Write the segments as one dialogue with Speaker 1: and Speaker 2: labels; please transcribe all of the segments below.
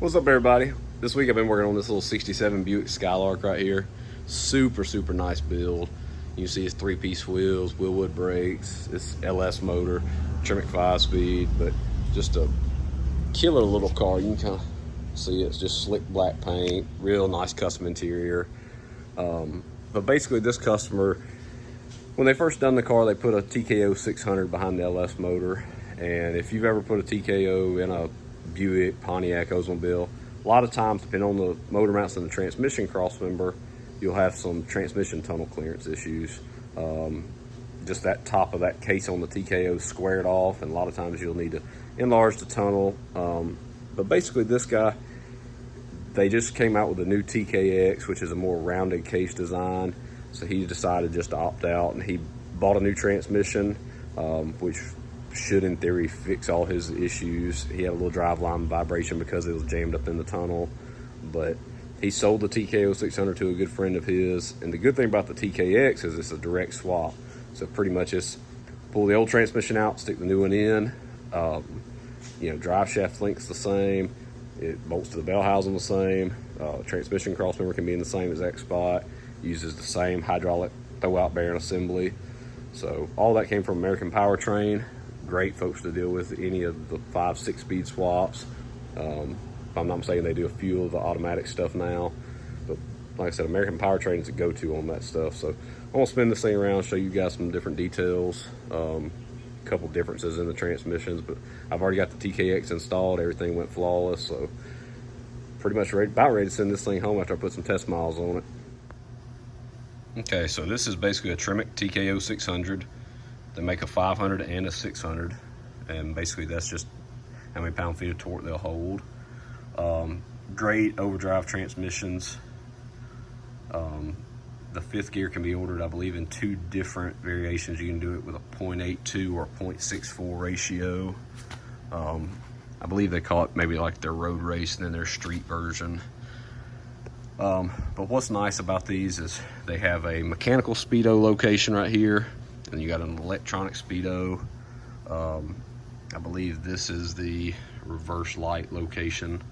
Speaker 1: What's up, everybody? This week I've been working on this little 67 Buick Skylark right here. Super nice build. You can see it's 3-piece wheels, Willwood brakes, it's LS motor, Tremec 5-speed, but just a killer little car. You can kind of see it's just slick black paint, real nice custom interior. But basically this customer, when they first done the car, they put a TKO600 behind the LS motor. And if you've ever put a TKO in a Buick, Pontiac, Oldsmobile, a lot of times, depending on the motor mounts and the transmission crossmember, you'll have some transmission tunnel clearance issues. Just that top of that case on the TKO squared off, and a lot of times you'll need to enlarge the tunnel. But basically this guy, they just came out with a new TKX, which is a more rounded case design. So he decided just to opt out, and he bought a new transmission, which should in theory fix all his issues. He had a little driveline vibration because it was jammed up in the tunnel, but he sold the TKO600 to a good friend of his. And the good thing about the TKX is it's a direct swap. So pretty much it's pull the old transmission out, stick the new one in. Drive shaft link's the same. It bolts to the bell housing the same. Transmission crossmember can be in the same exact spot. Uses the same hydraulic throwout bearing assembly. So all that came from American Powertrain. Great folks to deal with any of the 5-6 speed swaps. If I'm not mistaken, they do a few of the automatic stuff now. But like I said, American Powertrain is a go-to on that stuff. So I'm gonna spin this thing around, show you guys some different details, a couple differences in the transmissions. But I've already got the TKX installed. Everything went flawless. So pretty much about ready to send this thing home after I put some test miles on it. Okay, so this is basically a Tremec TKO600. They make a 500 and a 600, and basically that's just how many pound-feet of torque they'll hold. Great overdrive transmissions. The 5th gear can be ordered, I believe, in 2 different variations. You can do it with a 0.82 or 0.64 ratio. I believe they call it maybe like their road race and then their street version. But what's nice about these is they have a mechanical speedo location right here, and you got an electronic speedo. I believe this is the reverse light location.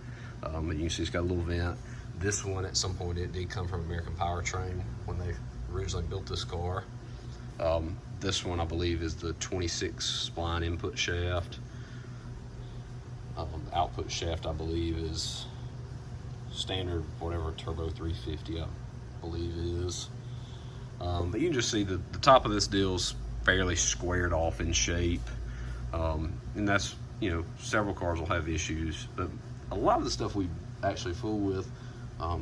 Speaker 1: You can see it's got a little vent. This one, at some point, it did come from American Powertrain when they originally built this car. This one, I believe, is the 26 spline input shaft. The output shaft, I believe, is standard, whatever turbo 350 I believe is. But you can just see the top of this deal's fairly squared off in shape, and that's, several cars will have issues, but a lot of the stuff we actually fool with,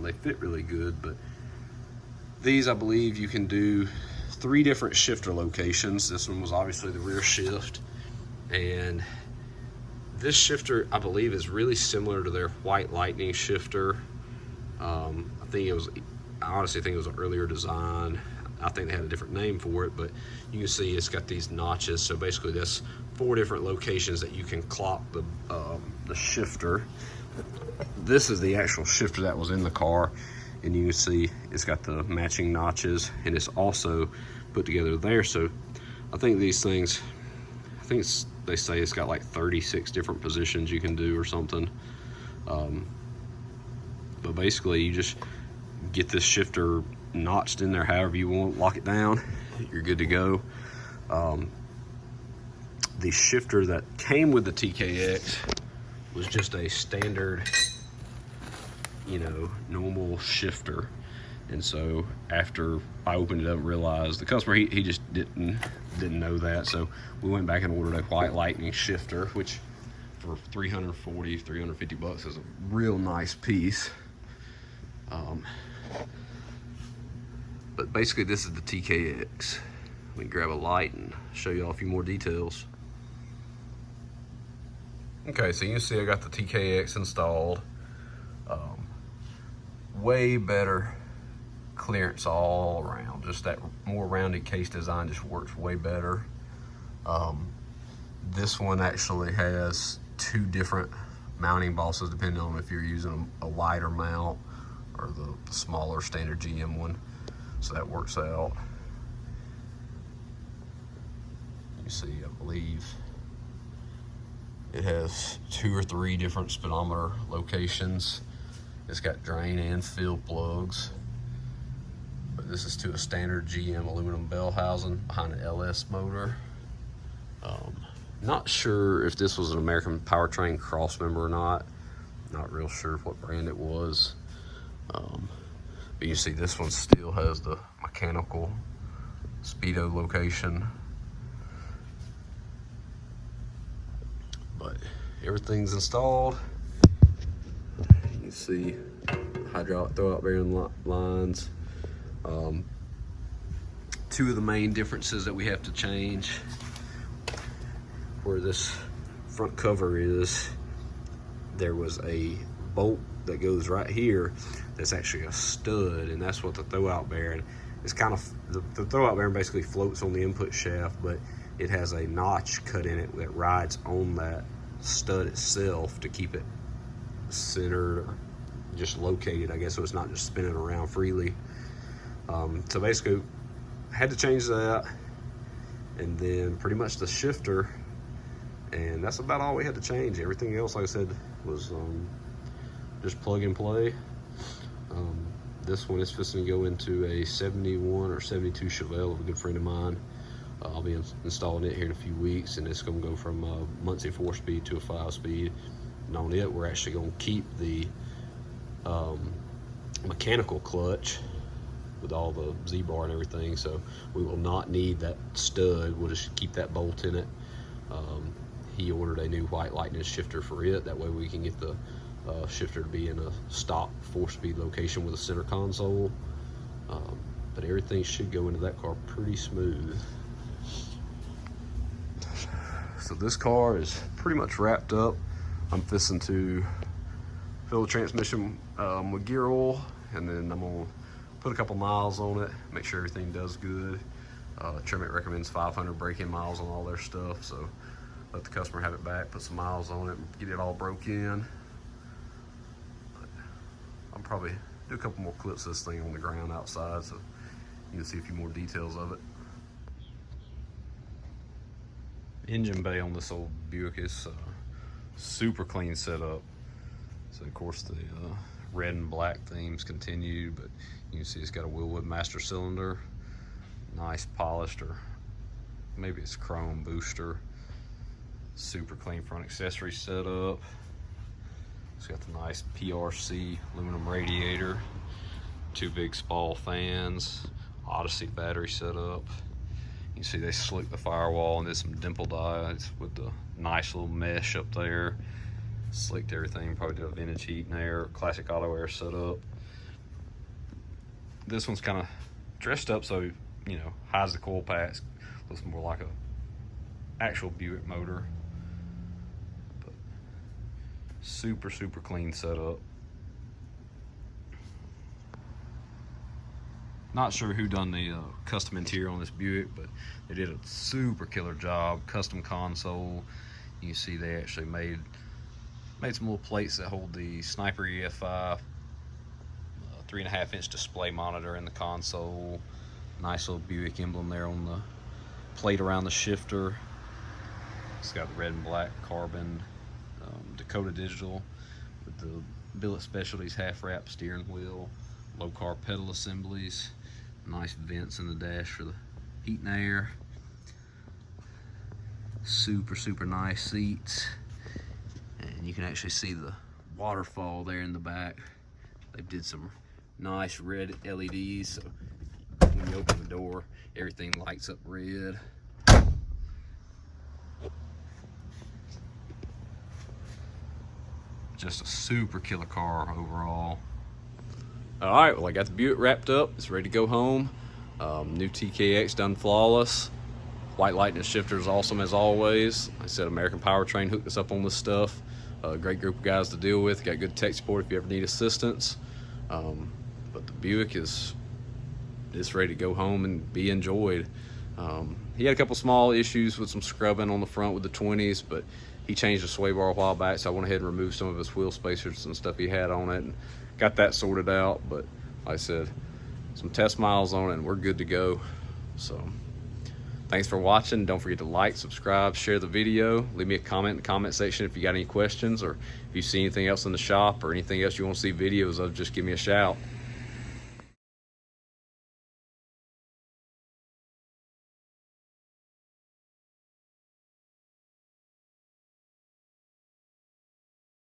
Speaker 1: they fit really good. But these, I believe, you can do 3 different shifter locations. This one was obviously the rear shift, and this shifter, I believe, is really similar to their White Lightning shifter. I honestly think it was an earlier design. I think they had a different name for it, but you can see it's got these notches. So basically that's 4 different locations that you can clock the shifter. This is the actual shifter that was in the car, and you can see it's got the matching notches, and it's also put together there. So I think these things, they say it's got like 36 different positions you can do or something. But basically you just get this shifter notched in there however you want, lock it down, you're good to go. The shifter that came with the TKX was just a standard, normal shifter. And so after I opened it up and realized the customer, he just didn't know that. So we went back and ordered a White Lightning shifter, which for $350 is a real nice piece. But basically this is the TKX. Let me grab a light and show you all a few more details. Okay, so you can see I got the TKX installed. Way better clearance all around. Just that more rounded case design just works way better. This one actually has 2 different mounting bosses depending on if you're using a wider mount or the smaller standard GM one. So that works out. You see, I believe It has 2 or 3 different speedometer locations. It's got drain and fill plugs. But this is to a standard GM aluminum bell housing behind an LS motor. Not sure if this was an American Powertrain cross member or not. Not real sure what brand it was. But you see this one still has the mechanical speedo location. But everything's installed. You can see hydraulic throwout bearing lines. 2 of the main differences that we have to change, where this front cover is, there was a bolt that goes right here that's actually a stud, and that's what the throwout bearing is. Kind of the throwout bearing basically floats on the input shaft, but it has a notch cut in it that rides on that stud itself to keep it centered, or just located, I guess, so it's not just spinning around freely. So basically I had to change that, and then pretty much the shifter, and that's about all we had to change. Everything else, like I said, was just plug and play. This one is supposed to go into a 71 or 72 Chevelle of a good friend of mine. I'll be installing it here in a few weeks, and it's going to go from a Muncie 4-speed to a 5-speed. And on it, we're actually going to keep the mechanical clutch with all the Z-bar and everything, so we will not need that stud. We'll just keep that bolt in it. He ordered a new white lightning shifter for it. That way we can get the shifter to be in a stock 4-speed location with a center console. But everything should go into that car pretty smooth. So this car is pretty much wrapped up. I'm fixing to fill the transmission with gear oil, and then I'm gonna put a couple miles on it, make sure everything does good. Tremec recommends 500 break-in miles on all their stuff, so let the customer have it back, put some miles on it, and get it all broke in. I'll probably do a couple more clips of this thing on the ground outside, so you can see a few more details of it. Engine bay on this old Buick is super clean setup. So of course the red and black themes continue, but you can see it's got a Willwood master cylinder, nice polished, or maybe it's chrome booster. Super clean front accessory setup. It's got the nice PRC aluminum radiator, 2 big Spall fans, Odyssey battery setup. You can see they slicked the firewall and did some dimple dyes with the nice little mesh up there. Slicked everything, probably did a vintage heat and air, classic auto air setup. This one's kind of dressed up, so you know, hides the coil packs, looks more like a actual Buick motor. But super clean setup. Not sure who done the custom interior on this Buick, but they did a super killer job. Custom console. You can see they actually made some little plates that hold the Sniper EF5 3.5-inch display monitor in the console. Nice little Buick emblem there on the plate around the shifter. It's got red and black carbon Dakota digital with the Billet Specialties half-wrap steering wheel, low carb pedal assemblies, nice vents in the dash for the heat and air. Super nice seats, and you can actually see the waterfall there in the back. They did some nice red LEDs, so when you open the door, everything lights up red. Just a super killer car overall. All right, well, I got the Buick wrapped up. It's ready to go home. New TKX done flawless. White lightning shifter is awesome as always. Like I said, American Powertrain hooked us up on this stuff. Great group of guys to deal with. Got good tech support if you ever need assistance. But the Buick is ready to go home and be enjoyed. He had a couple small issues with some scrubbing on the front with the 20s, but he changed the sway bar a while back, so I went ahead and removed some of his wheel spacers and stuff he had on it and got that sorted out. But like I said, some test miles on it and we're good to go. So Thanks for watching. Don't forget to like, subscribe, share the video. Leave me a comment in the comment section if you got any questions, or if you see anything else in the shop or anything else you want to see videos of, just give me a shout.